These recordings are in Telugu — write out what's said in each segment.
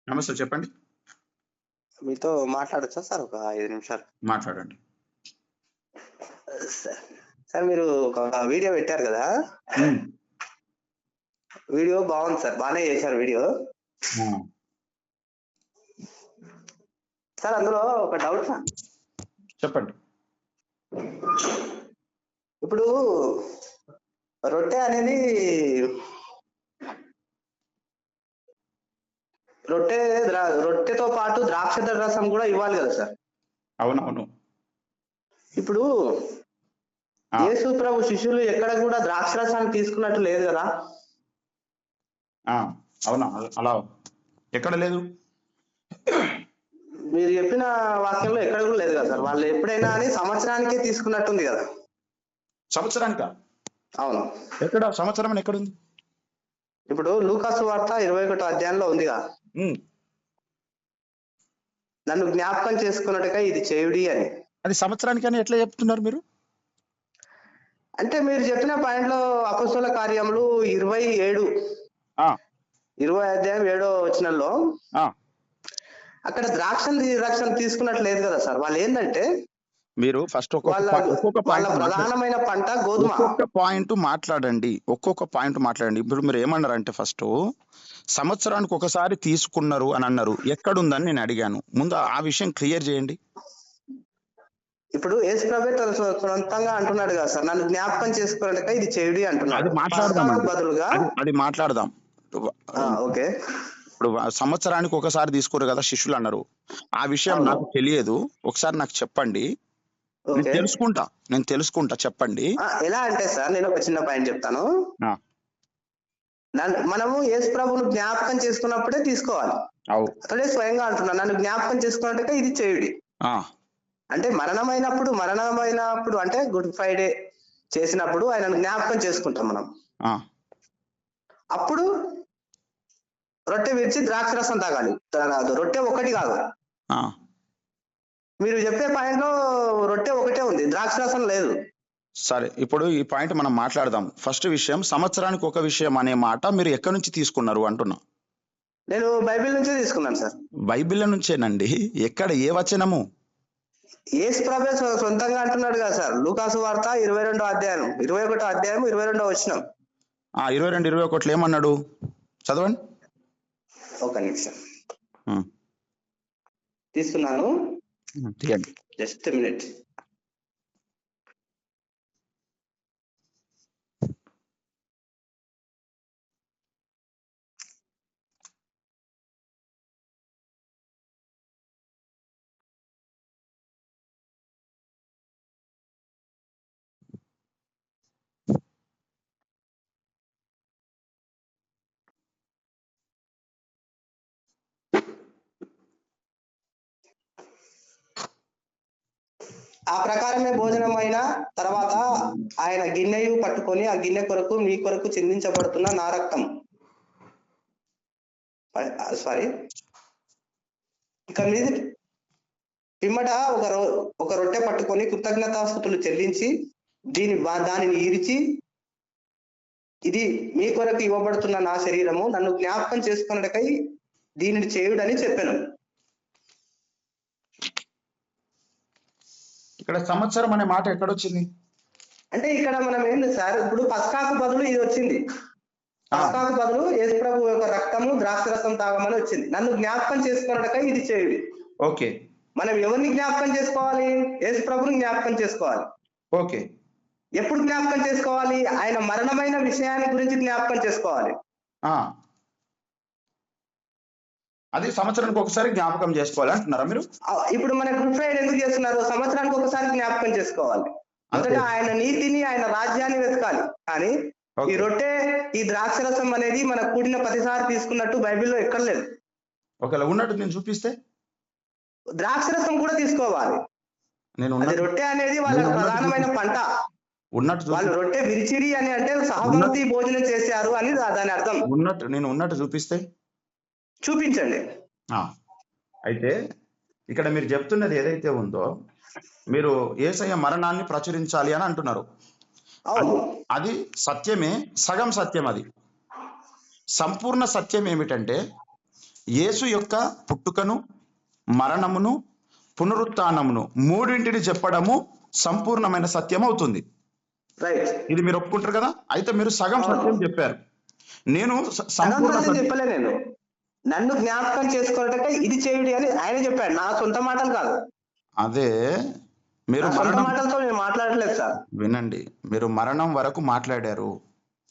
నమస్తే, చెప్పండి. మీతో మాట్లాడొచ్చా సార్ ఒక 5 నిమిషాలు? మాట్లాడండి. సార్ మీరు ఒక వీడియో పెట్టారు కదా, వీడియో బాగుంది సార్, బాగానే చేశారు వీడియో. సార్ అందులో ఒక డౌట్ సార్. చెప్పండి. ఇప్పుడు రొట్టె అనేది రొట్టెతో పాటు ద్రాక్ష రసం కూడా ఇవ్వాలి కదా సార్? అవునవును. ఇప్పుడు యేసు ప్రభు శిష్యులు ఎక్కడ కూడా ద్రాక్ష రసాన్ని తీసుకున్నట్టు లేదు కదా? అవునా? అలా ఎక్కడ లేదు? మీరు చెప్పిన వాక్యంలో ఎక్కడ కూడా లేదు కదా సార్. వాళ్ళు ఎప్పుడైనా అని సంవత్సరానికే తీసుకున్నట్టుంది కదా? సంవత్సరానికా? అవును. ఎక్కడ సంవత్సరం అని ఎక్కడుంది? ఇప్పుడు లూకాసు వార్త 21వ అధ్యాయంలో ఉందిగా, నన్ను జ్ఞాపకం చేసుకున్నట్టుగా ఇది చేయుడి అని. అది సంవత్సరానికి అని ఎట్లా చెప్తున్నారు మీరు? అంటే మీరు చెప్పిన పాయింట్ లో అపొస్తలుల కార్యములు 27 అధ్యాయం 7వ వచనంలో అక్కడ ద్రాక్ష తీసుకున్నట్లు లేదు కదా సార్. వాళ్ళు ఏంటంటే మీరు ఫస్ట్ వాళ్ళ ప్రధానమైన పంట గోధుమ. ఒక్కొక్క పాయింట్ మాట్లాడండి. ఇప్పుడు మీరు ఏమన్నారంటే ఫస్ట్ సంవత్సరానికి ఒకసారి తీసుకున్నారు అని అన్నారు. ఎక్కడుందని నేను అడిగాను. ముందు ఆ విషయం క్లియర్ చేయండి. ఇప్పుడు యేసు ప్రభు తన సొంతంగా అంటున్నాడు కదా సార్, నన్ను జ్ఞాపకం చేసుకోవడానికి ఇది చేయుడి అంటున్నాడు. అది మాట్లాడదాం. ఓకే. ఇప్పుడు సంవత్సరానికి ఒకసారి తీసుకోరు కదా శిష్యులు అన్నారు. ఆ విషయం నాకు తెలియదు, ఒకసారి నాకు చెప్పండి. నేను తెలుసుకుంటా, చెప్పండి. ఎలా అంటే సార్, నేను ఒక చిన్న పాయింట్ చెప్తాను. మనము యేసు ప్రభువును జ్ఞాపకం చేసుకున్నప్పుడే తీసుకోవాలి. అతడే స్వయంగా అంటున్నాను, నన్ను జ్ఞాపకం చేసుకున్నట్టుగా ఇది చేయుడి. అంటే మరణమైనప్పుడు అంటే గుడ్ ఫ్రైడే చేసినప్పుడు ఆయనను జ్ఞాపకం చేసుకుంటాం మనం. అప్పుడు రొట్టె విరిచి ద్రాక్ష రసం తాగాలి. రొట్టె ఒకటి కాదు. మీరు చెప్పే పాయింట్ లో రొట్టె ఒకటే ఉంది, ద్రాక్ష రసం లేదు. సరే, ఇప్పుడు ఈ పాయింట్ మనం మాట్లాడదాం. ఫస్ట్ విషయం, సంవత్సరానికి ఒక విషయం అనే మాట మీరు ఎక్కడి నుంచి తీసుకున్నారు అంటున్నా? నేను బైబిల్ నుంచే తీసుకున్నాను సార్. బైబిల్ నుంచేనండి? ఎక్కడ, ఏ వచనము? యేసు ప్రభు సొంతంగా అంటున్నాడు కదా సార్, లూకాసు వార్త 21వ అధ్యాయం 22వ వచనం. 22, 21 ఏమన్నాడు? చదవండి. ఒక నిమిషం తీసుకున్నాను, జస్ట్ మినిట్. ఆ ప్రకారమే భోజనం అయిన తర్వాత ఆయన గిన్నెయు పట్టుకొని, ఆ గిన్నె కొరకు మీ కొరకు చిందించబడుతున్న నా రక్తం, ఇక మీద పిమ్మట ఒక రొట్టె పట్టుకొని కృతజ్ఞతాస్తుతులు చెల్లించి దానిని ఇరిచి, ఇది మీ కొరకు ఇవ్వబడుతున్న నా శరీరము, నన్ను జ్ఞాపకం చేసుకున్నకై దీనిని చేయుడని చెప్పాను. ఇక్కడ సంవత్సరం అనే మాట ఎక్కడొచ్చింది అంటే ఇక్కడ మనం ఏంటి సార్, ఇప్పుడు పస్కాకు బదులు ఇది వచ్చింది. పస్కాకు బదులు యేసు ప్రభు యొక్క రక్తము ద్రాక్ష రసం తాగమని వచ్చింది. నన్ను జ్ఞాపకం చేసుకున్నట్టుగా ఇది చేయుడి. ఓకే. మనం ఎవరిని జ్ఞాపకం చేసుకోవాలి? యేసు ప్రభుని జ్ఞాపకం చేసుకోవాలి. ఓకే. ఎప్పుడు జ్ఞాపకం చేసుకోవాలి? ఆయన మరణమైన విషయాన్ని గురించి జ్ఞాపకం చేసుకోవాలి. అది సంవత్సరానికి ఒకసారి జ్ఞాపకం చేసుకోవాలి అంటున్నారా మీరు? ఇప్పుడు మన గుడ్ ఫ్రైడే ఎందుకు చేస్తున్నారు? సంవత్సరానికి ఒకసారి జ్ఞాపకం చేసుకోవాలి. అంతటా ఆయన నీతిని, ఆయన రాజ్యాన్ని వెతకాలి. కానీ ఈ రొట్టె, ఈ ద్రాక్ష రసం అనేది మన కూడిన ప్రతిసారి తీసుకున్నట్టు బైబిల్లో ఎక్కడ లేదు. ఒకవేళ ఉన్నట్టు నేను చూపిస్తే, ద్రాక్ష రసం కూడా తీసుకోవాలి. రొట్టె అనేది వాళ్ళ ప్రధానమైన పంట. వాళ్ళు రొట్టె విరిచిరి అని అంటే సహపంక్తి భోజనం చేశారు అని దాని అర్థం. నేను ఉన్నట్టు చూపిస్తే చూపించండి. అయితే ఇక్కడ మీరు చెప్తున్నది ఏదైతే ఉందో, మీరు యేసయ్య మరణాన్ని ప్రచురించాలి అని అంటున్నారు. అది సత్యమే, సగం సత్యం. అది సంపూర్ణ సత్యం ఏమిటంటే, యేసు యొక్క పుట్టుకను, మరణమును, పునరుత్థానమును మూడింటిని చెప్పడము సంపూర్ణమైన సత్యం అవుతుంది. ఇది మీరు ఒప్పుకుంటారు కదా? అయితే మీరు సగం సత్యం చెప్పారు. నేను సంపూర్ణ చెప్పలే. నేను నన్ను జ్ఞాపకం చేసుకోవటంటే ఇది చేయుడి అని ఆయన చెప్పాడు, నా సొంత మాటలు కాదు. అదే మీరు మాటలతో నేను మాట్లాడలేదు సార్. వినండి, మీరు మరణం వరకు మాట్లాడారు.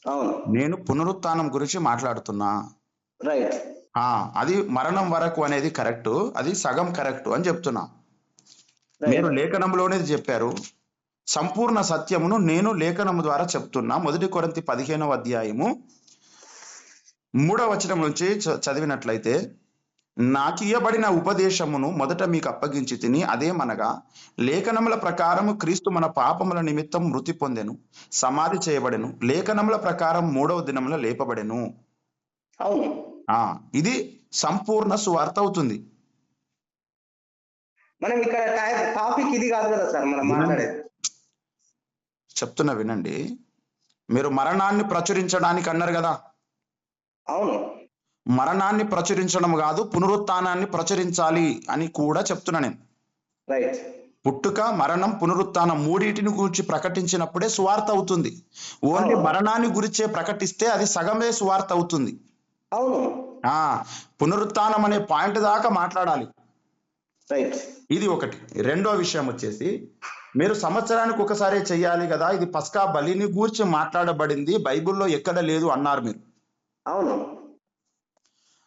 అవును, నేను పునరుత్థానం గురించి మాట్లాడుతున్నా. రైట్. అది మరణం వరకు అనేది కరెక్ట్, అది సగం కరెక్ట్ అని చెప్తున్నా. మీరు లేఖనంలోనే చెప్పారు. సంపూర్ణ సత్యమును నేను లేఖనము ద్వారా చెప్తున్నా. 1 కొరింథీ 15వ అధ్యాయము 3వ వచనం నుంచి చదివినట్లయితే, నాకియ్యబడిన ఉపదేశమును మొదట మీకు అప్పగించి తిని, అదేమనగా లేఖనముల ప్రకారము క్రీస్తు మన పాపముల నిమిత్తం మృతి పొందెను, సమాధి చేయబడెను, లేఖనముల ప్రకారం 3వ దినమున లేపబడెను. ఇది సంపూర్ణ సువార్త అవుతుంది. మనం ఇక్కడ టాపిక్ ఇది కాదు కదా సార్ మనం మాట్లాడేది. చెప్తున్నా వినండి. మీరు మరణాన్ని ప్రచురించడానికి అన్నారు కదా? అవును, మరణాన్ని ప్రచురించడం కాదు, పునరుత్థానాన్ని ప్రచురించాలి అని కూడా చెప్తున్నా నేను. రైట్. పుట్టుక, మరణం, పునరుత్థానం మూడింటిని గురించి ప్రకటించినప్పుడే సువార్త అవుతుంది. ఓన్లీ మరణాన్ని గురించే ప్రకటిస్తే అది సగమే సువార్త అవుతుంది. అవును, పునరుత్థానం అనే పాయింట్ దాకా మాట్లాడాలి. రైట్. ఇది ఒకటి. రెండో విషయం వచ్చేసి, మీరు సంవత్సరానికి ఒకసారి చెయ్యాలి కదా, ఇది పస్కా బలిని గూర్చి మాట్లాడబడింది, బైబిల్లో ఎక్కడ లేదు అన్నారు మీరు. అవును.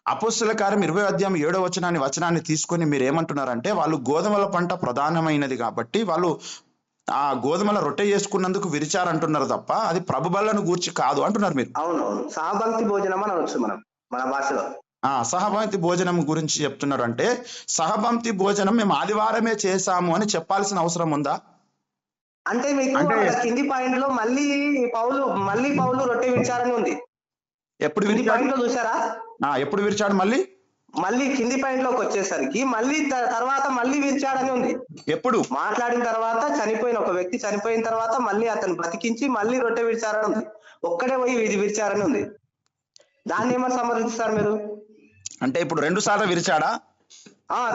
అపోస్తలుల కార్యం 20వ అధ్యాయం 7వ వచనాన్ని తీసుకొని మీరు ఏమంటున్నారంటే, వాళ్ళు గోధుమల పంట ప్రధానమైనది కాబట్టి వాళ్ళు ఆ గోధుమల రొట్టె చేసుకున్నందుకు విరిచారంటున్నారు తప్ప అది ప్రభు బలను గూర్చి కాదు అంటున్నారు మీరు. అవునవును, సహపంక్తి భోజనం అని అనొచ్చు మనం మన భాషలో. సహపంక్తి భోజనం గురించి చెప్తున్నారు అంటే, సహపంక్తి భోజనం మేము ఆదివారమే చేశాము అని చెప్పాల్సిన అవసరం ఉందా? అంటే మీకు కింది పాయింట్ లో మళ్ళీ పౌలు రొట్టె విరిచారని ఉంది. ఎప్పుడు విరిచాడు చూసారా? ఎప్పుడు విరిచాడు? మళ్ళీ కింది పాయింట్ లోకి వచ్చేసరికి మళ్ళీ తర్వాత మళ్ళీ విరిచాడని ఉంది. ఎప్పుడు మాట్లాడిన తర్వాత ఒక వ్యక్తి చనిపోయిన తర్వాత మళ్ళీ అతను బతికించి మళ్ళీ రొట్టె విరిచారని ఉంది. ఒక్కడే పోయి విరిచారని ఉంది. దాన్ని ఏమని సమర్థిస్తారు మీరు? అంటే ఇప్పుడు 2 సార్లు విరిచాడా?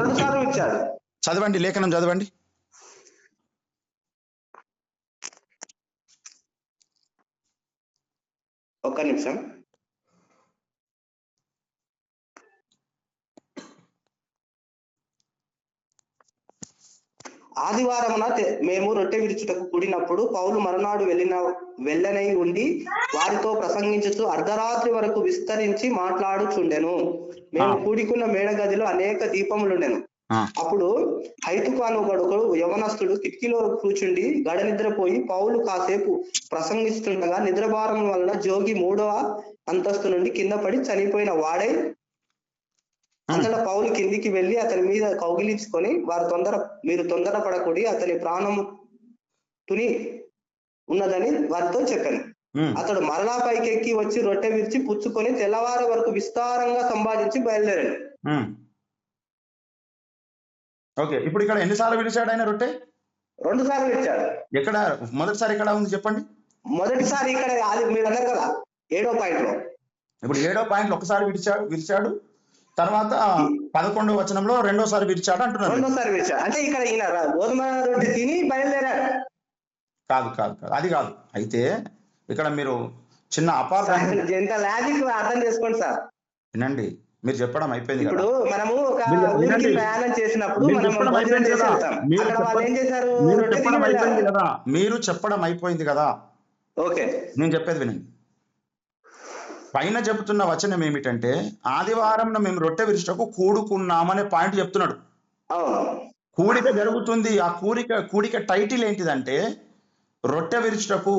2 సార్లు విరిచాడు. చదవండి, లేఖనం చదవండి. ఒక్క నిమిషం. ఆదివారమున మేము రొట్టె విరుచుటకు కూడినప్పుడు పౌలు మరునాడు వెళ్ళనై ఉండి వారితో ప్రసంగించుతూ అర్ధరాత్రి వరకు విస్తరించి మాట్లాడుచుండెను. మేము కూడికున్న మేడ గదిలో అనేక దీపములుండెను. అప్పుడు హైతుకు అనుగడుకు యవనస్తుడు కిటికీలో కూర్చుండి గడ నిద్రపోయి పౌలు కాసేపు ప్రసంగిస్తుండగా నిద్రభారం వలన జోగి 3వ అంతస్తు నుండి కింద పడి చనిపోయిన వాడై, అంతటా పౌలు కిందికి వెళ్లి అతని మీద కౌగిలించుకొని మీరు తొందర పడకూడి అతని ప్రాణము తుని ఉన్నదని వారితో చెప్పాను. అతడు మరలా పైకెక్కి వచ్చి రొట్టె విరిచి పుచ్చుకొని తెల్లవారి వరకు విస్తారంగా సంపాదించి బయలుదేరాడు. ఓకే, ఇప్పుడు ఇక్కడ ఎన్నిసార్లు విరిచాడు ఆయన రొట్టె? 2 సార్లు విరిచాడు. ఎక్కడ? మొదటిసారి ఎక్కడ ఉంది చెప్పండి. మొదటిసారి ఇక్కడ మీరు అన్నారు కదా 7వ పాయింట్ లో. ఇప్పుడు 7వ పాయింట్ లో ఒకసారి విరిచాడు, తర్వాత 11వ వచనంలో రెండోసారి విరిచాడు అంటున్నారు. 2వ సారి విరిచాడు అంటే ఇక్కడ ఈయన గోధుమ రొట్టె తిని బయలుదేరాడు. కాదు, అది కాదు. అయితే ఇక్కడ మీరు చిన్న అపార్థం అర్థం చేసుకోండి సార్. వినండి, మీరు చెప్పడం అయిపోయింది కదా. ఇప్పుడు మనము ఒక ఊరికి ప్రయాణం చేసినప్పుడు మీరు చెప్పడం అయిపోయింది కదా. ఓకే, నేను చెప్పేది వినండి. పైన చెప్తున్న వచనం ఏమిటంటే, ఆదివారం మేము రొట్టె విరుచుటకు కూడుకున్నామనే పాయింట్ చెప్తున్నాడు. కూడిక జరుగుతుంది. ఆ కూడిక టైటిల్ ఏంటిదంటే రొట్టె విరుచుటకు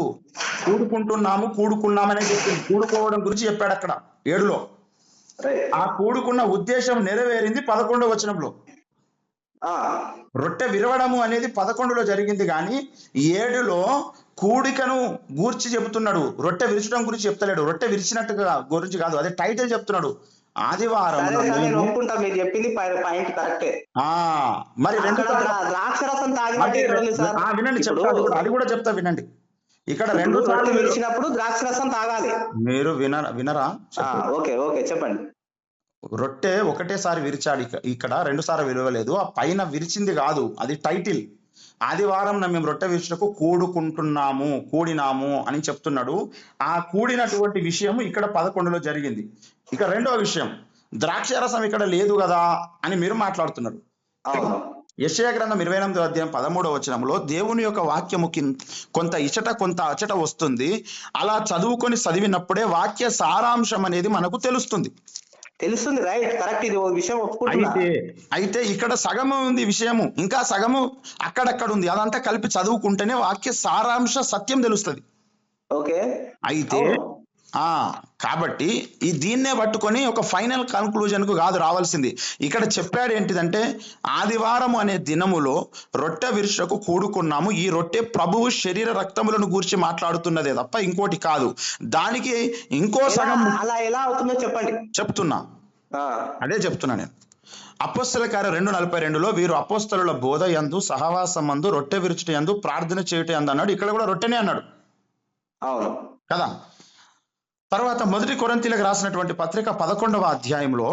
కూడుకున్నామనే చెప్తుంది. కూడుకోవడం గురించి చెప్పాడు అక్కడ 7లో. ఆ కూడుకున్న ఉద్దేశం నెరవేరింది 11వ వచనంలో. రొట్టె విరవడము అనేది 11లో జరిగింది, కానీ 7లో కూడికను గూర్చి చెబుతున్నాడు. రొట్టె విరచడం గురించి చెప్తలేడు. రొట్టె విరిచినట్టుగా గురించి కాదు, అదే టైటిల్ చెప్తున్నాడు. ఆదివారం మీరు చెప్పింది పాయింట్ కరెక్టే. మరి ద్రాక్షరసం వినండి, అది కూడా చెప్తా వినండి. ఇక్కడ 2 సార్లు విరిచినప్పుడు ద్రాక్షరసం తాగాలి. మీరు వినరా? ఓకే చెప్పండి. రొట్టె ఒకటేసారి విరిచాడు, ఇక్కడ 2 సార్లు విరవలేదు. ఆ పైన విరిచింది కాదు, అది టైటిల్. ఆదివారం మేము రొట్టె విరుచుటకు కూడినాము అని చెప్తున్నాడు. ఆ కూడినటువంటి విషయం ఇక్కడ 11లో జరిగింది. ఇక రెండవ విషయం, ద్రాక్షారసం ఇక్కడ లేదు కదా అని మీరు మాట్లాడుతున్నారు. యెషయా గ్రంథం 28వ అధ్యాయం 13వ వచనంలో దేవుని యొక్క వాక్యము కొంత ఇచట కొంత అచట వస్తుంది. అలా చదివినప్పుడే వాక్య సారాంశం అనేది మనకు తెలుస్తుంది. రైట్, కరెక్ట్, ఇది విషయం ఒప్పుకుంటున్నా. అయితే ఇక్కడ సగము ఉంది విషయము, ఇంకా సగము అక్కడక్కడ ఉంది. అదంతా కలిపి చదువుకుంటేనే వాక్య సారాంశ సత్యం తెలుస్తుంది. ఓకే, అయితే కాబట్టి దీన్నే పట్టుకొని ఒక ఫైనల్ కన్క్లూజన్ కు కాదు రావాల్సింది. ఇక్కడ చెప్పాడు ఏంటిదంటే, ఆదివారం అనే దినములో రొట్టె విరుచుటకు కూడుకున్నాము. ఈ రొట్టె ప్రభువు శరీర రక్తములను గురించి మాట్లాడుతున్నదే తప్ప ఇంకోటి కాదు. దానికి ఇంకో సగం అలా ఎలా అవుతుందో చెప్పండి. చెప్తున్నా, అదే చెప్తున్నా నేను. అపోస్తల కార్యం 2:42లో వీరు అపోస్తలుల బోధ యందు సహవాసం యందు రొట్టె విరుచుట యందు ప్రార్థన చేయుట యందు అన్నాడు. ఇక్కడ కూడా రొట్టెనే అన్నాడు కదా. తర్వాత 1 కొరింథీయులకు రాసినటువంటి పత్రిక 11వ అధ్యాయంలో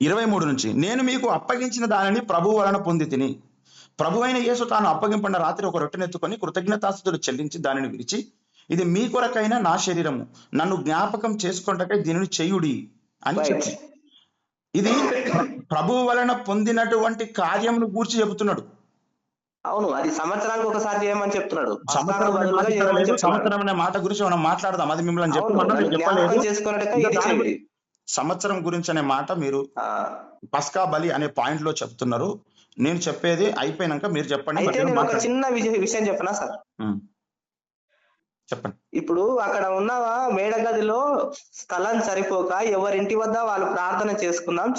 23 నుంచి, నేను మీకు అప్పగించిన దానిని ప్రభువు వలన పొంది తిని, ప్రభు అయిన యేసు తాను అప్పగింపండ రాత్రి ఒక రొట్టెనెత్తుకొని కృతజ్ఞతాస్తుతులు చెల్లించి దానిని విరిచి, ఇది మీ కొరకైన నా శరీరము, నన్ను జ్ఞాపకం చేసుకొనుటకై దీనిని చేయుడి అని చెప్పి, ఇది ప్రభువు వలన పొందినటువంటి కార్యమును గూర్చి చెబుతున్నాడు. అవును, అది సంవత్సరానికి ఒకసారి చేయమని చెప్తున్నాడు. సంవత్సరం అనే మాట గురించి మనం మాట్లాడదాం. అది మిమ్మల్ని చెప్పలేదు. సంవత్సరం గురించి అనే మాట మీరు పస్కా బలి అనే పాయింట్ లో చెప్తున్నారు. నేను చెప్పేది అయిపోయినాక మీరు చెప్పండి. ఒక చిన్న విషయం చెప్పనా సార్? చెప్పండి. ఇప్పుడు అక్కడ ఉన్న మేడగదిలో స్థలం సరిపోక ఎవరింటి వద్ద వాళ్ళు ప్రార్థన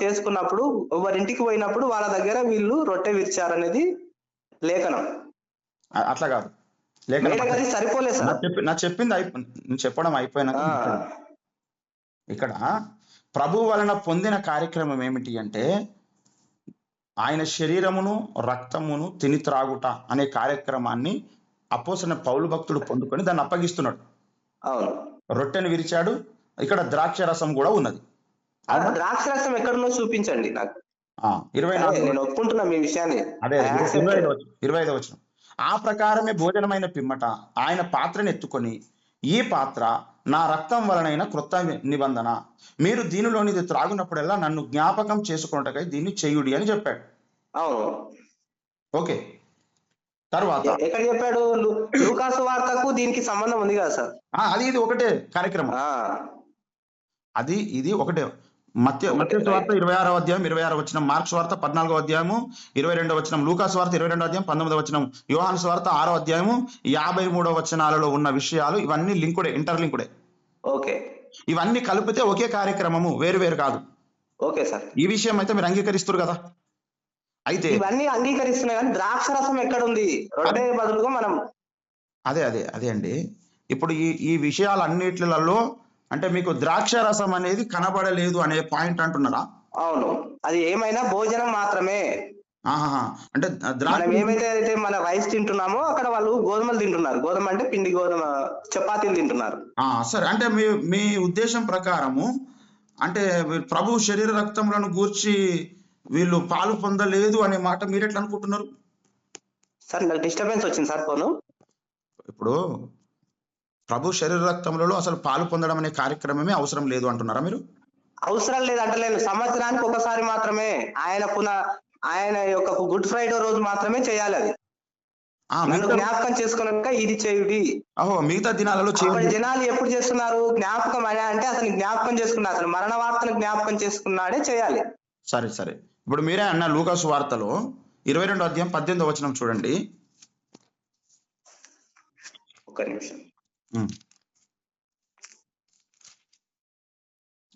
చేసుకున్నప్పుడు ఎవరింటికి పోయినప్పుడు వాళ్ళ దగ్గర వీళ్ళు రొట్టె విరిచారనేది లేఖనం. అట్లా కాదు, లేఖనం సరిపోలేదు సార్. నా చెప్పింది నేను చెప్పడం అయిపోయినాక ఇక్కడ ప్రభు వలన పొందిన కార్యక్రమం ఏమిటి అంటే, ఆయన శరీరమును రక్తమును తిని త్రాగుట అనే కార్యక్రమాన్ని అపోస్తలుడైన పౌలు భక్తుడు పొందుకొని దాన్ని అప్పగిస్తున్నాడు. రొట్టెను విరిచాడు. ఇక్కడ ద్రాక్ష రసం కూడా ఉన్నది. ద్రాక్ష రసం ఎక్కడున్నో చూపించండి నాకు. 24 నేను ఒప్పుకుంటున్నా మీ విషయాన్ని. అదే 25వ వచనం, ఆ ప్రకారమే భోజనమైన పిమ్మట ఆయన పాత్రను ఎత్తుకొని, ఈ పాత్ర నా రక్తం వలనైన క్రొత్త నిబంధన, మీరు దీనిలోనిది త్రాగునప్పుడల్లా నన్ను జ్ఞాపకం చేసుకున్నట్టుగా దీన్ని చేయుడి అని చెప్పాడు. ఓకే, తర్వాత ఎక్కడ చెప్పాడు? లూకాసు వార్తకు దీనికి సంబంధం ఉంది కదా సార్? అది ఇది ఒకటే కార్యక్రమం. ఇది ఒకటే. మత్తయి వార్త 26వ అధ్యాయం 26వ వచనం, మార్క్స్ వార్త 14వ అధ్యాయము 22వ వచనం, లూకాసు వార్త 22వ అధ్యాయం 19వ వచనం, యోహాను వార్త 6వ అధ్యాయము 53వ వచనాలలో ఉన్న విషయాలు ఇవన్నీ లింకుడే, ఇంటర్లింకుడే. ఓకే, ఇవన్నీ కలిపితే ఒకే కార్యక్రమము, వేరు వేరు కాదు. ఓకే సార్, ఈ విషయం అయితే మీరు అంగీకరిస్తారు కదా? అయితే ఇవన్నీ అంగీకరిస్తున్నాయి కానీ ద్రాక్ష రసం ఎక్కడ ఉంది? రొట్టె బదులుగా మనం అదే అండి. ఇప్పుడు ఈ విషయాలన్నిట్లలో అంటే మీకు ద్రాక్ష రసం అనేది కనబడలేదు అనే పాయింట్ అంటున్నారా? అవును, అది ఏమైనా భోజనం మాత్రమే. అంటే ఏమైతే మన రైస్ తింటున్నామో అక్కడ వాళ్ళు గోధుమలు తింటున్నారు. గోధుమ అంటే పిండి గోధుమ చపాతీలు తింటున్నారు. సరే, అంటే మీ ఉద్దేశం ప్రకారము అంటే ప్రభు శరీర రక్తములను గూర్చి వీళ్ళు పాలు పొందలేదు అనే మాట మీరు ఎట్లా అనుకుంటున్నారు సార్? నాకు డిస్టర్బెన్స్ వచ్చింది సార్ ఫోను. ఇప్పుడు ప్రభు శరీర రక్తములలో అసలు పాలు పొందడం అనే కార్యక్రమమే అవసరం లేదు అంటున్నారా మీరు? అవసరం లేదు అంటలేను, సంవత్సరానికి ఒకసారి మాత్రమే ఆయన యొక్క గుడ్ ఫ్రైడే రోజు మాత్రమే చేయాలి. అది జ్ఞాపకం చేసుకున్నాక ఇది చేయుడి. మిగతా దినాలలో జనాలు ఎప్పుడు చేస్తున్నారు? జ్ఞాపకం అంటే అసలు జ్ఞాపకం చేసుకున్నారు, అసలు మరణ వార్తను జ్ఞాపకం చేసుకున్నాడే చేయాలి. సరే, ఇప్పుడు మీరే అన్న లూకాసు వార్తలో 22వ అధ్యాయం 18వ వచనం చూడండి. ఒక్క నిమిషం.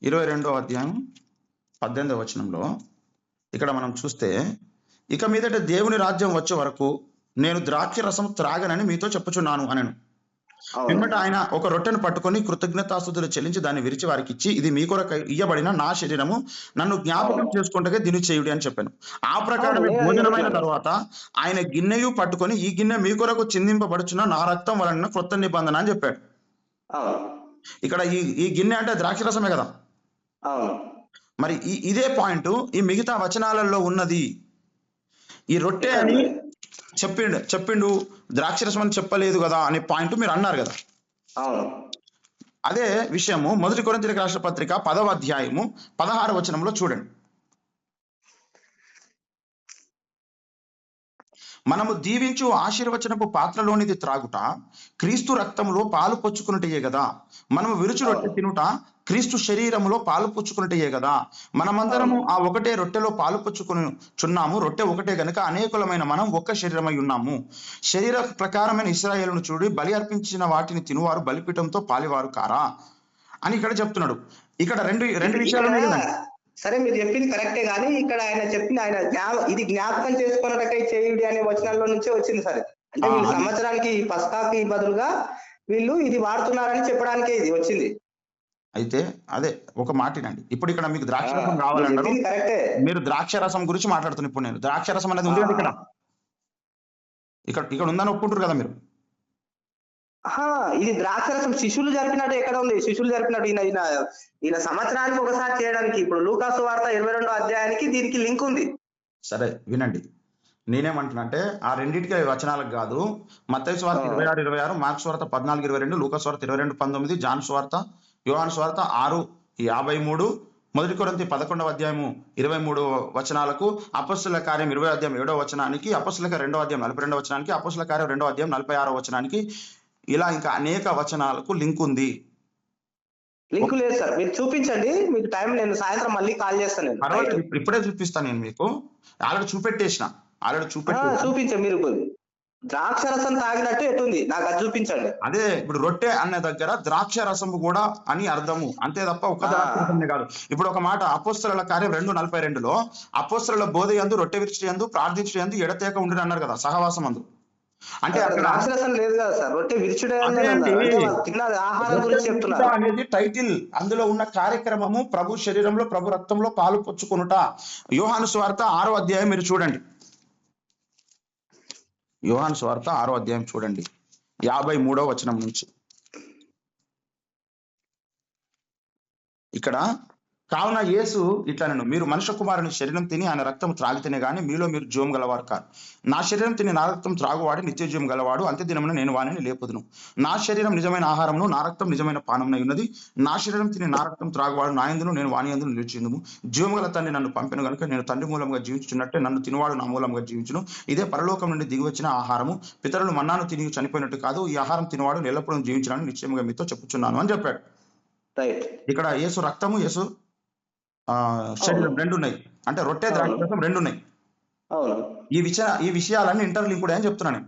22వ అధ్యాయం 18వ వచనంలో ఇక్కడ మనం చూస్తే, ఇక మీదట దేవుని రాజ్యం వచ్చే వరకు నేను ద్రాక్ష రసం త్రాగనని మీతో చెప్పుచున్నాను అనను. పిమ్మట ఆయన ఒక రొట్టెను పట్టుకొని కృతజ్ఞతాస్తుతులు చెల్లించి దాన్ని విరిచి వారికి ఇచ్చి, ఇది మీ కొరకు ఇయ్యబడిన నా శరీరము, నన్ను జ్ఞాపకం చేసుకుంటే దీన్ని చేయుడి అని చెప్పాను. ఆ ప్రకారమే భోజనమైన తర్వాత ఆయన గిన్నెయు పట్టుకొని, ఈ గిన్నె మీ కొరకు చిందింపబడుచున్న నా రక్తం వలన క్రొత్త నిబంధన అని చెప్పాడు. ఇక్కడ ఈ గిన్నె అంటే ద్రాక్ష రసమే కదా? అవును. మరి ఇదే పాయింట్ ఈ మిగతా వచనాలలో ఉన్నది. ఈ రొట్టె ఎక్కడ అని ఉన్నది? చెప్పిండు ద్రాక్షరసం అని చెప్పలేదు కదా అనే పాయింట్ మీరు అన్నారు కదా. అవును. అదే విషయము 1 కొరింథీయులకు రాసిన పత్రిక 10వ అధ్యాయము 16వ వచనంలో చూడండి. మనము దీవించు ఆశీర్వచనపు పాత్రలోనిది త్రాగుట క్రీస్తు రక్తములో పాలు పొచ్చుకున్నటయే కదా. మనము విరుచు రొట్టె తినుట క్రీస్తు శరీరములో పాలు పుచ్చుకున్నటయే కదా. మనమందరము ఆ ఒకటే రొట్టెలో పాలు పుచ్చుకుని చున్నాము. రొట్టె ఒకటే గనుక అనేకులమైన మనం ఒక్క శరీరమై ఉన్నాము. శరీర ప్రకారమైన ఇశ్రాయేలును చూడి బలి అర్పించిన వాటిని తినువారు బలిపీఠంతో పాలివారు కారా అని ఇక్కడ చెప్తున్నాడు. ఇక్కడ రెండు విషయాలు ఉన్నాయి కదండి. సరే, మీరు చెప్పింది కరెక్టే, కానీ ఇక్కడ ఆయన చెప్పిన ఇది జ్ఞాపకం చేసుకున్నటకై చేయుడి అనే వచనాల్లో నుంచే వచ్చింది సరే. అంటే వీళ్ళు సంవత్సరానికి పస్కాకి బదులుగా వీళ్ళు ఇది వాడుతున్నారని చెప్పడానికే ఇది వచ్చింది. అయితే అదే ఒక మాటినండి. ఇప్పుడు ఇక్కడ మీకు ద్రాక్షరసం కావాలన్నారు, మీరు ద్రాక్ష రసం గురించి మాట్లాడుతున్నారు. ఇప్పుడు నేను ద్రాక్ష రసం అనేది ఉంది కదా ఇక్కడ ఉందని ఒప్పుకుంటారు కదా మీరు. ఇది ద్రాక్షరసం శిష్యులు జరిపినట్టు ఎక్కడ ఉంది? శిష్యులు జరిపినట్టు ఈయన సంవత్సరానికి ఒకసారి చేయడానికి. ఇప్పుడు లూకాసు వార్త 22వ అధ్యాయానికి దీనికి లింక్ ఉంది. సరే వినండి, నేనేమంటున్నా అంటే ఆ రెండింటికి వచనాలకు కాదు. మత్తయి సువార్త 26:26, మార్కు సువార్త 14:22, లూకా సువార్త 22:19, జాన్ సువార్త, యోహాను సువార్త 6:53, 1 కొరింథీ 11వ అధ్యాయము 23 వచనాలకు, అపొస్తలుల కార్యం 20వ అధ్యాయం 7వ వచనానికి, అపొస్తలుల కార్యం 2వ అధ్యాయం 42వ వచనానికి, అపొస్తలుల కార్యం 2వ అధ్యాయం 46వ వచనానికి, ఇలా ఇంకా అనేక వచనాలకు లింక్ ఉంది. లింక్ లేదు సార్, మీరు చూపించండి. మీకు టైం, నేను సాయంత్రం మళ్ళీ కాల్ చేస్తాను. ఇప్పుడే చూపిస్తాను. నేను మీకు ఆల్రెడీ చూపెట్టేసిన. చూపించండి. మీరు ద్రాక్ష రసం తాగినట్టు ఎటుంది నాకు అది చూపించండి. అదే ఇప్పుడు రొట్టె అనే దగ్గర ద్రాక్ష రసము కూడా అని అర్థము, అంతే తప్ప ఒక ద్రాక్ష రసమే కాదు. ఇప్పుడు ఒక మాట అపొస్తలుల కార్యం 2:42లో అపొస్తలుల బోధ యందు రొట్టె విరుచుట యందు ప్రార్థించుట యందు ఎడతెగక ఉండును అన్నారు కదా, సహవాసం అందు. అంటే అక్కడ ద్రాక్షరసం లేదు కదా సార్, రొట్టె విరుచుట ఆహారం గురించి చెప్తున్నారు అనేది టైటిల్. అందులో ఉన్న కార్యక్రమము ప్రభు శరీరంలో ప్రభు రక్తంలో పాలు పొచ్చుకొనుట. యోహాను సువార్త 6వ అధ్యాయం మీరు చూడండి. యోహాను సువార్త 6వ అధ్యాయం చూడండి, 53వ వచనం నుంచి. ఇక్కడ కావున యేసు ఇట్లనెను, మీరు మనుష్య కుమారుని శరీరం తిని ఆయన రక్తం త్రాగితేనే గాని మీలో మీరు జీవం గలవారు కాదు. నా శరీరం తిని నా రక్తం త్రాగువాడు నిత్య జీవం గలవాడు, అంత్య దినమున నేను వానిని లేపుదును. నా శరీరం నిజమైన ఆహారమును, నా రక్తం నిజమైన పానమునై ఉన్నది. నా శరీరం తిని నా రక్తం త్రాగువాడు నా యందును నేను వాని యందును నిలిచియుందుము. జీవం గల తండ్రి నన్ను పంపిన కనుక నేను తండ్రి మూలంగా జీవించున్నట్టే నన్ను తినవాడు నా మూలంగా జీవించును. ఇదే పరలోకం నుండి దిగివచ్చిన ఆహారము. పితరులు మన్నాను తిని చనిపోయినట్టు కాదు, ఈ ఆహారం తినవాడు ఎల్లప్పుడూ జీవించడానికి నిశ్చయంగా మీతో చెప్పుచున్నాను అని చెప్పాడు. ఇక్కడ యేసు రక్తము, యేసు శరీరం రెండు ఉన్నాయి. అంటే రొట్టె ద్రాక్షరసం రెండు ఉన్నాయి. ఈ విషయాలన్నీ ఇంటర్లింక్డ్ అని చెప్తున్నాను.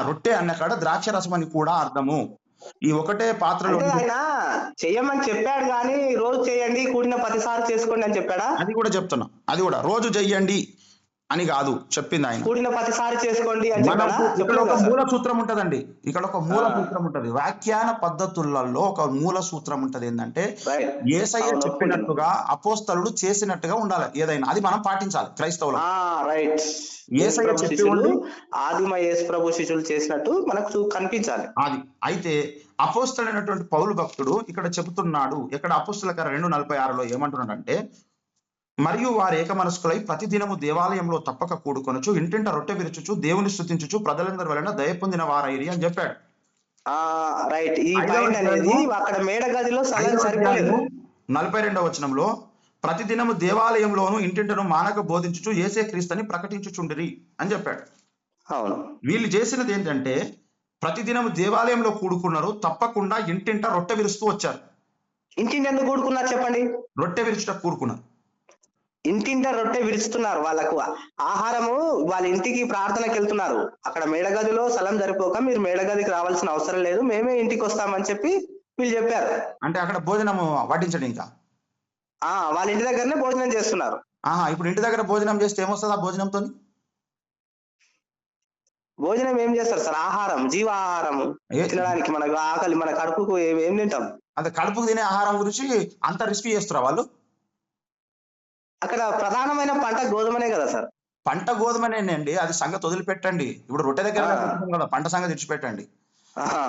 రొట్టె అన్న కాడ ద్రాక్ష రసం అని కూడా అర్థము. ఈ ఒకటే పాత్రలో చెయ్యమని చెప్పాడు, కానీ రోజు చేయండి, కూడిన ప్రతిసారి చేసుకోండి అని చెప్పాడా? అది కూడా చెప్తున్నా. అది కూడా రోజు చెయ్యండి అని కాదు చెప్పింది ఆయన, కూడిన ప్రతిసారి చేసుకోండి అని. ఇక్కడ ఒక మూల సూత్రం ఉంటదండి. ఇక్కడ ఒక మూల సూత్రం ఉంటది. వ్యాఖ్యాన పద్ధతులలో ఒక మూల సూత్రం ఉంటది. ఏంటంటే యేసయ్య చెప్పినట్టుగా అపోస్తలుడు చేసినట్టుగా ఉండాలి ఏదైనా, అది మనం పాటించాలి క్రైస్తవులు. యేసయ్య చెప్పి ఆదిమ యేసు ప్రభు శిష్యులు చేసినట్టు మనకు కనిపించాలి. అది అయితే అపోస్తలుడైనటువంటి పౌలు భక్తుడు ఇక్కడ చెబుతున్నాడు. ఇక్కడ అపోస్తలుల కార్యం 2:46లో ఏమంటున్నాడంటే, మరియు వారు ఏక మనస్కులై ప్రతిదినము దేవాలయంలో తప్పక కూడుకొనొచ్చు, ఇంటింట రొట్టె విరుచుచు దేవుని స్తుతించుచు ప్రజలందరి వలన దయ పొందిన వారైరి అని చెప్పాడు. ఈ పాయింట్ అనేది అక్కడ మేడ గదిలో 42వ వచనంలో ప్రతిదినము దేవాలయంలోను ఇంటింటను మానక బోధించుచు యేసే క్రీస్తుని ప్రకటించుచుండిరి అని చెప్పాడు. వీళ్ళు చేసినది ఏంటంటే ప్రతిదినము దేవాలయంలో కూడుకున్నారు, తప్పకుండా ఇంటింట రొట్టె విరుస్తూ వచ్చారు. ఇంటింట ఎందుకు కూడుకున్నారు చెప్పండి? రొట్టె విరుచుట కూడుకున్నారు. ఇంటింట రొట్టె విరుస్తున్నారు. వాళ్ళకు ఆహారము, వాళ్ళ ఇంటికి ప్రార్థనకి వెళ్తున్నారు. అక్కడ మేడగదిలో స్థలం సరిపోక మీరు మేడగదికి రావాల్సిన అవసరం లేదు, మేమే ఇంటికి వస్తామని చెప్పి వీళ్ళు చెప్పారు. అంటే అక్కడ భోజనం వడ్డించడం, ఇంకా వాళ్ళ ఇంటి దగ్గరనే భోజనం చేస్తున్నారు. ఇప్పుడు ఇంటి దగ్గర భోజనం చేస్తే ఏమొస్తుంది? ఆ భోజనంతో భోజనం ఏం చేస్తారు సార్? ఆహారం, జీవాహారం తినడానికి. మనకు ఆకలి, మన కడుపుకు ఏం తింటాం? అంటే కడుపుకు తినే ఆహారం గురించి అంత రిస్క్ చేస్తురా వాళ్ళు? అక్కడ ప్రధానమైన పంట గోధుమనే కదా సార్? పంట గోధుమనే అండి, అది సంగతి వదిలిపెట్టండి. ఇప్పుడు రొట్టె దగ్గర కదా, పంట సంగతి విడిచిపెట్టండి. ఆహా.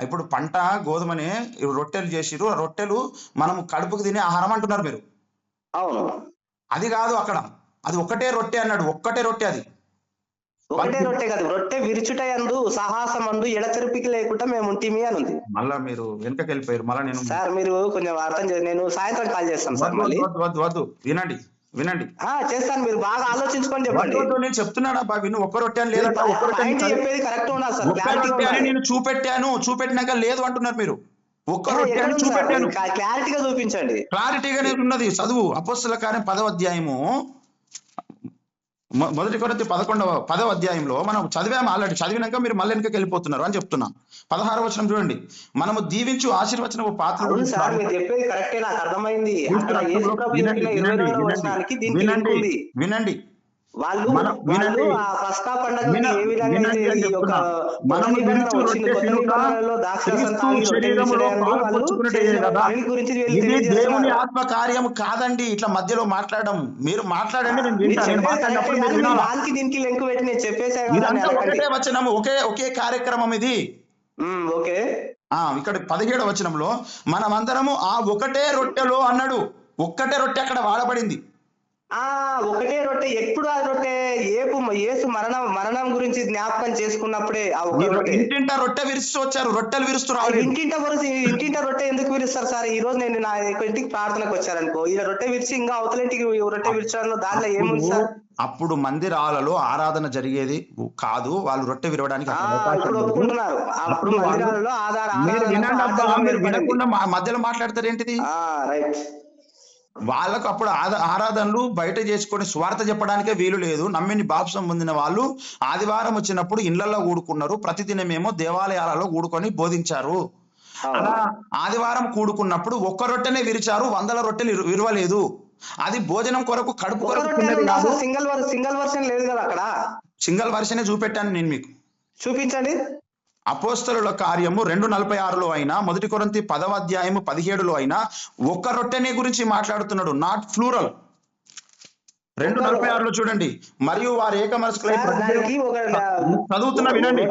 ఇప్పుడు పంట గోధుమని రొట్టెలు చేసిరు, ఆ రొట్టెలు మనం కడుపుకు తినే ఆహారం అంటున్నారు మీరు. అవును, అది కాదు అక్కడ, అది ఒక్కటే రొట్టె అన్నాడు, ఒక్కటే రొట్టె అది. ఒకటే రొట్టె కాదు, రొట్టె విరుచుటయందు సాహసమందు ఎడతెరిపికి లేకుండా మేము ఉంటిమి అని ఉంది. మళ్ళా మీరు వెనకకి వెళ్ళిపోయారు. మళ్ళీ నేను సార్ మీరు కొంచెం అర్థం చేసి, నేను సాయంత్రం కాల్ చేస్తాను సార్ వద్దు మళ్ళీ. వద్దు వద్దు వద్దు, వినండి వినండి. చేస్తాను, మీరు బాగా ఆలోచించుకొని వద్దు చెప్పండి. వద్దు, నేను చెప్తున్నాడా బాబు, నువ్వు ఒక్క రొట్టె అని మీరు లేదంట, ఒక్క రొట్టె పాయింట్ అని చెప్పేది కరెక్ట్ ఉండాలి సార్, ఒక్క క్లారిటీ రొట్టె అని ఉండాలి. నేను చూపెట్టాను, చూపెట్టినాక లేదు అంటున్నారు మీరు. ఒక్క రొట్టె ఎక్కడ అని ఉంది సార్, చూపెట్టాను, క్లారిటీగా చూపించండి. క్లారిటీగానే ఉన్నది. చదువు అపోస్తల కార్యం 10వ అధ్యాయము, మొదటి కొరింథీ 10వ అధ్యాయంలో మనం చదివాము ఆల్రెడీ. చదివినాక మీరు మళ్ళీ వెనకకి వెళ్ళిపోతున్నారు అని చెప్తున్నా. 16వ వచనం చూడండి. మనము దీవించు ఆశీర్వచనపు పాత్రలు. అవును సార్, మీరు చెప్పేది కరెక్టే, నాకు అర్థమైంది. అక్కడ వినండి యేసు ప్రభు చెప్పిన 22వ వచనానికి దీనికి లింక్ ఉంది. వినండి. వాళ్ళు వినండి. ఆ పస్కా పండుగకి ఏ విధంగా వినండి అయితే అని ఈ యొక్క చెప్తున్నా. కొత్త మనము నిబంధన విరుచు వచ్చింది, రొట్టె కొత్త తినుట నిబంధనలో ద్రాక్షరసం క్రీస్తు తాగి రొట్టె శరీరములో విరిచేయడం పాలు వాళ్ళు పంచుకున్నట్టే చేసిన కదా. పని గురించి వీళ్ళు ఇది దేవుని తెలియజేస్తున్నారు. ఆత్మ కార్యము కాదండి ఇట్లా మధ్యలో మాట్లాడడం. మీరు మాట్లాడండి, నేను మీరు వింటా. నేను చెప్పేది మాట్లాడినప్పుడు కరెక్టే, మీరు కానీ మీరు వినాలా. దానికి దీనికి లింక్ పెట్టి నేను చెప్పేసే కదా అని ఇదంతా అనకండి. ఒకటే వచనము, ఒకే కార్యక్రమం ఇది. ఓకే. ఇక్కడ 17వ వచనంలో మనమందరము ఆ ఒకటే రొట్టెలో అన్నాడు. ఒక్కటే రొట్టె అక్కడ వాడబడింది. ఒకటే రొట్టె. ఎప్పుడు ఆ రొట్టె? యేసు మరణం గురించి జ్ఞాపకం చేసుకున్నప్పుడే ఆ ఒక రొట్టె. ఇంటింట రొట్టె విరుస్తూ వచ్చారు, రొట్టెలు విరుస్తూ రాలేదు. ఇంటింట రొట్టె ఎందుకు విరుస్తారు సార్? ఈ రోజు నేను నా ఇంటికి ప్రార్థనకు వచ్చారనుకో, ఇలా రొట్టె విరిచి ఇంకా అవతల ఇంటికి రొట్టె విరచడంలో దాంట్లో ఏముంది సార్? అప్పుడు మందిరాలలో ఆరాధన జరిగేది కాదు, వాళ్ళు రొట్టె విరవడానికి ఇప్పుడు ఒప్పుకుంటున్నారు. అప్పుడు మందిరాలలో మీరు వినకుండా మధ్యలో మాట్లాడతారు ఏంటిది? రైట్. వాళ్ళకు అప్పుడు ఆరాధనలు బయట చేసుకొని స్వార్థ చెప్పడానికే వీలు లేదు. నమ్మిని బాప్సం పొందిన వాళ్ళు ఆదివారం వచ్చినప్పుడు ఇళ్లలో కూడుకున్నారు, ప్రతిదినమేమో దేవాలయాలలో కూడుకొని బోధించారు. అలా ఆదివారం కూడుకున్నప్పుడు ఒక్క రొట్టెనే విరిచారు, 100 రొట్టెలు విరవలేదు. అది భోజనం కొరకు, కడుపు కొరకు తిన్నది కాదు. సింగిల్ వర్షన్ లేదు కదా అక్కడ. సింగిల్ వర్షనే చూపెట్టాను నేను మీకు. చూపించండి. అపోస్తలుల కార్యము 2:46లో అయినా, మొదటి కొరింథీ 10వ అధ్యాయము 17లో అయినా ఒక్క రొట్టెనే గురించి మాట్లాడుతున్నాడు, నాట్ ఫ్లూరల్. 2:46లో చూడండి. మరియు వారు ఏక మనసుకులై చదువుతున్నా వినండి,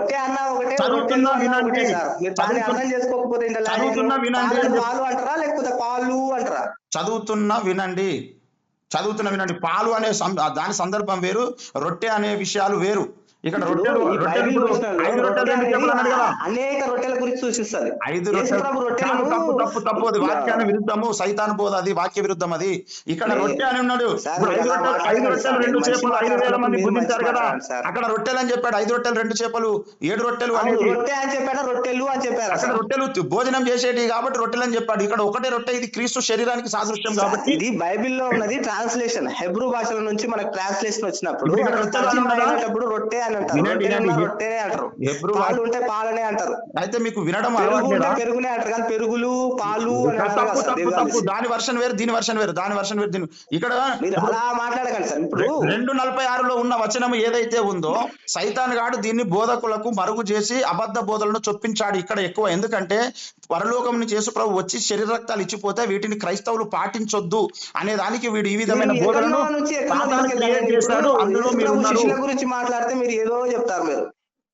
చదువుతున్నా వినండి, చదువుతున్నా వినండి, చదువుతున్నా వినండి. పాలు అనే దాని సందర్భం వేరు, రొట్టె అనే విషయాలు వేరు. ఇక్కడ రొట్టెలు 5 రొట్టెలు 2 చేపలు అన్నాడు కదా. అనేక రొట్టెల గురించి సూచిస్తుంది. 5 రొట్టెలు తప్పు, అది వాక్యాన్ని విరుద్ధము, సైతాను బోధ, అది వాక్య విరుద్ధం. అది ఇక్కడ రొట్టె అని ఉన్నాడు. 5 రొట్టెలు 2 చేపలు 5,000 మంది భుజించారు కదా. అక్కడ రొట్టెలు అని చెప్పాడు, 5 రొట్టెలు 2 చేపలు 7 రొట్టెలు అనేది రొట్టె అని చెప్పాడు, రొట్టెలు అని చెప్పారు. అక్కడ రొట్టెలు భోజనం చేసేటి కాబట్టి రొట్టెలు అని చెప్పాడు. ఇక్కడ ఒకటే రొట్టె, ఇది క్రీస్తు శరీరానికి సాదృశ్యం కాబట్టి. ఇది బైబిల్లో ఉన్నది ట్రాన్స్లేషన్, హెబ్రూ భాషల నుంచి మనకు ట్రాన్స్లేషన్ వచ్చినప్పుడు రొట్టె అని అంటారు, రొట్టెనే అంటారు. పాలు ఉంటే పాలనే అంటారు. అయితే మీకు వినడం పెరుగునే అంటారు, కానీ పెరుగులు పాలు తప్పు. దాని వర్షన్ వేరు, దీని వర్షన్ వేరు, దాని వర్షన్ వేరు. దీని ఇక్కడ అలా మాట్లాడకండి సార్. ఇప్పుడు 2:46లో ఉన్న వచనం ఏదైతే ఉందో, సైతాన్ గాడు దీన్ని బోధకులకు మరుగు చేసి అబద్ధ బోధలను చొప్పించాడు ఇక్కడ ఎక్కువ. ఎందుకంటే పరలోకం నుంచి యేసు ప్రభు వచ్చి శరీర రక్తాలు ఇచ్చిపోతే వీటిని క్రైస్తవులు పాటించొద్దు అనే దానికి వీడు ఈ విధమైన బోధనను చేశాడు. అందులో మీరు గురించి మాట్లాడితే మీరు ఏదో చెప్తారు.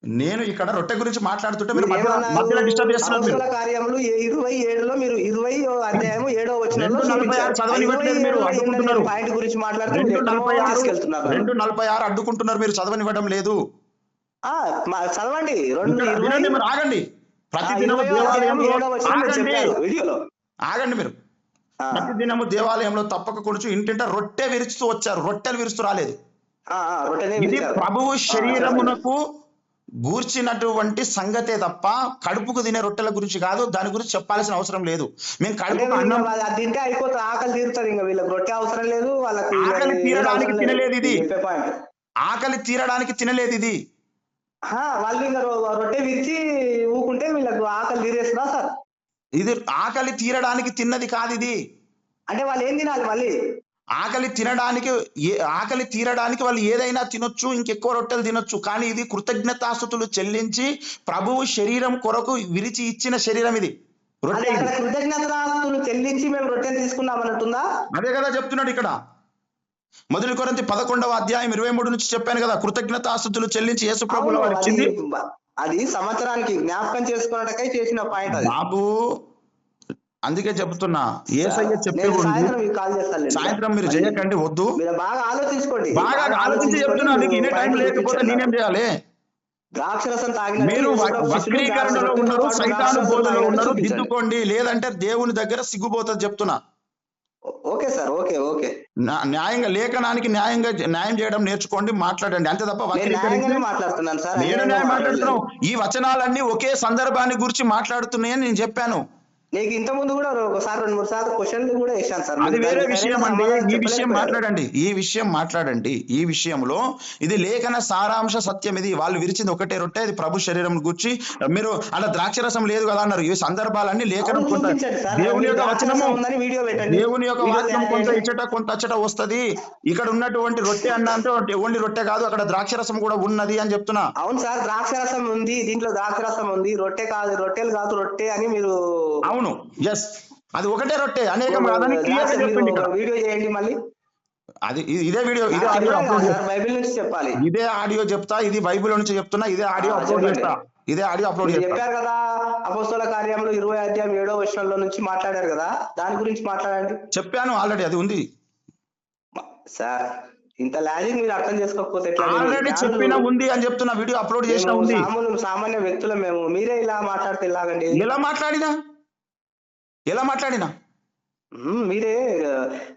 నేను ఇక్కడ రొట్టె గురించి మాట్లాడుతుంటే మీరు మధ్యలో డిస్టర్బ్ చేస్తున్నారు. కార్యములు 27లో మీరు 20వ అధ్యాయము 7వ వచనంలో 2:46 చదవనివ్వట్లేదు, మీరు అడ్డుకుంటున్నారు. పాయింట్ గురించి మాట్లాడుతూ 2:46 అడ్డుకుంటున్నారు, మీరు చదవనివ్వడం లేదు. చదవండి. మీరు ఆగండి. ప్రతిదినము ఆగండి మీరు. ప్రతిదినము దేవాలయంలో తప్పక కొడుచు ఇంటింట రొట్టె విరుస్తూ వచ్చారు, రొట్టెలు విరుస్తూ రాలేదు. ఇది ప్రభువు శరీరమునకు గూర్చినటువంటి సంగతే తప్ప కడుపుకు తినే రొట్టెల గురించి కాదు. దాని గురించి చెప్పాల్సిన అవసరం లేదు. మేము కడుపుకు అన్నం తింటే అయిపోతుంది, ఆకలి తీరుతుంది. ఇంకా వీళ్ళకి రొట్టె అవసరం లేదు, వాళ్ళకి ఆకలి తీరడానికి తినలేదు ఇది. ఆకలి తీరడానికి తినలేదు ఇది. వాళ్ళు ఇంకా రొట్టె విరిచి ఊకుంటే వీళ్ళకు ఆకలి తీరేస్తుందా సార్? ఇది ఆకలి తీరడానికి తిన్నది కాదు ఇది. అంటే వాళ్ళు ఏం తినాలి? మళ్ళీ ఆకలి తీరడానికి వాళ్ళు ఏదైనా తినొచ్చు, ఇంకెక్కువ రొట్టెలు తినొచ్చు. కానీ ఇది కృతజ్ఞతాస్తుతులు చెల్లించి ప్రభువు శరీరం కొరకు విరిచి ఇచ్చిన శరీరం ఇది. రొట్టె కృతజ్ఞతాస్తుతులు చెల్లించి మేము రొట్టెలు తీసుకున్నాం అంటుందా? అదే కదా చెప్తున్నాడు ఇక్కడ. మొదటి కొరింథీ 11వ అధ్యాయం 23 నుంచి చెప్పాను కదా, కృతజ్ఞతాస్తుతులు చెల్లించి యేసు ప్రభువుల వారు ఇచ్చింది. అది సంవత్సరానికి జ్ఞాపకం చేసుకున్నటకై చేసిన పాయింట్ అది బాబు. అందుకే చెప్తున్నా, యేసయ్య నేను చెప్పే సాయంత్రం మీకు కాల్ చేస్తాను. సాయంత్రం మీరు చేయకండి, వద్దు. మీరు బాగా ఆలోచించుకోండి. బాగా ఆలోచించి చెప్తున్నా, నీకు ఎనీ టైం లేకపోతే నేనేం చేయాలి? ద్రాక్షరసం తాగిన మీరు వక్రీకరణలో ఉన్నారు, సైతాను బోధలో ఉన్నారు, దిద్దుకోండి. లేదంటే దేవుని దగ్గర సిగ్గుపోతుంది చెప్తున్నా. Okay sir, okay okay. న్యాయంగా లేఖనానికి న్యాయం చేయడం నేర్చుకోండి, మాట్లాడండి, అంతే తప్ప మాట్లాడుతున్నాను సార్. నేను న్యాయం మాట్లాడుతున్నావు. ఈ వచనాలన్నీ ఒకే సందర్భాన్ని గురించి మాట్లాడుతున్నాయని నేను చెప్పాను. నీకు ఇంత ముందు కూడా ఒకసారి 2-3 సార్లు క్వశ్చన్లు కూడా వేసాను సార్. అది వేరే విషయం అండి. ఈ విషయం మాట్లాడండి, ఈ విషయంలో ఇది లేఖన సారాంశ సత్యం. ఇది వాళ్ళు విరిచింది ఒకటే రొట్టె, ఇది ప్రభు శరీరం గురించి. మీరు అలా ద్రాక్షరసం లేదు కదా అన్నారు. ఈ సందర్భాలన్నీ లేఖనం కొంత దేవుని యొక్క వచనము, దేవుని యొక్క వాక్యం కొంత ఇచ్చట కొంత అచ్చట వస్తది. ఇక్కడ ఉన్నటువంటి రొట్టె అన్న అంటే ఓన్లీ రొట్టె కాదు, అక్కడ ద్రాక్షరసం కూడా ఉన్నది అని చెప్తున్నా. అవును సార్, ద్రాక్షరసం ఉంది, దీంట్లో ద్రాక్షరసం ఉంది, రొట్టె కాదు, రొట్టెలు కాదు, రొట్టె అని మీరు. అవును, ఎస్, అది ఒకటే రొట్టె, అనేకం కాదని క్లియర్ గా చెప్పింది ఇక్కడ. వీడియో చేయండి మళ్ళీ. అది ఇదే వీడియో, ఇదే ఆడియో అప్లోడ్ చేస్తా. బైబిల్ నుంచి చెప్పాలి, ఇదే ఆడియో చెప్తా, ఇది బైబిల్ నుంచి చెప్తున్నా, ఇదే ఆడియో అప్లోడ్ చేస్తా. చెప్పారు కదా అపోస్తల కార్యములు 20వ అధ్యాయం 7వ వచనంలో నుంచి మాట్లాడారు కదా, దాని గురించి మాట్లాడండి. చెప్పాను ఆల్రెడీ, అది ఉంది సార్. ఇంత లాజిక్ మీరు అర్థం చేసుకోకపోతే ఎట్లా? ఆల్రెడీ చెప్పిన ఉంది అని చెప్తున్నా, వీడియో అప్లోడ్ చేసిన ఉంది. సామాన్య వ్యక్తులు మేము, మీరే ఇలా మాట్లాడితే ఎలాగండి? ఎలా మాట్లాడినా మీరే,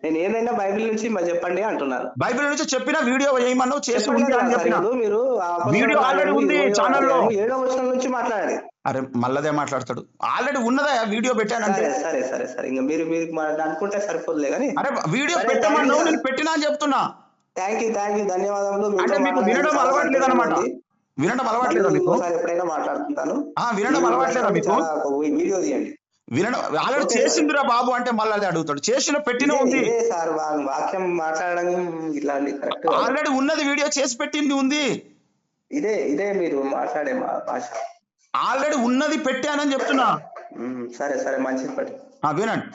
నేను ఏదైనా బైబిల్ నుంచి చెప్పండి అంటున్నారు. బైబిల్ నుంచి చెప్పిన వీడియో ఏమన్నా చేసి ఉంది అని చెప్పిన. మీరు వీడియో ఆల్రెడీ ఉంది ఛానల్లో. 7వ వచనం నుంచి మాట్లాడాలి. అరే మళ్ళదే మాట్లాడతాడు, ఆల్రెడీ ఉన్నదా వీడియో పెట్టానంటే. సరే సరే సరే, ఇంకా మీరు అనుకుంటే సరిపోదులే కానీ. అరే వీడియో పెట్టమన్నా, నేను పెట్టినా అని చెప్తున్నా. థ్యాంక్ యూ ధన్యవాదములు. అంటే మీకు వినడం అలవాట్లేదు అనమాట. వినడం అలవాట్లేదా మీకు? ఎప్పుడైనా మాట్లాడుతుంటాను. వినడం అలవాట్లేదా మీకు? వీడియో తీయండి. వినడం ఆల్రెడీ చేసిందిరా బాబు అంటే మళ్ళీ అది అడుగుతాడు. చేసిన పెట్టిన ఉంది సార్, వాక్యం మాట్లాడడం ఇట్లాంటి కరెక్ట్. ఆల్రెడీ ఉన్నది, వీడియో చేసి పెట్టింది ఉంది. ఇదే మీరు మాట్లాడే భాష. ఆల్రెడీ ఉన్నది పెట్టానని చెప్తున్నా. సరే సరే, మంచిది పట్టి వినండి.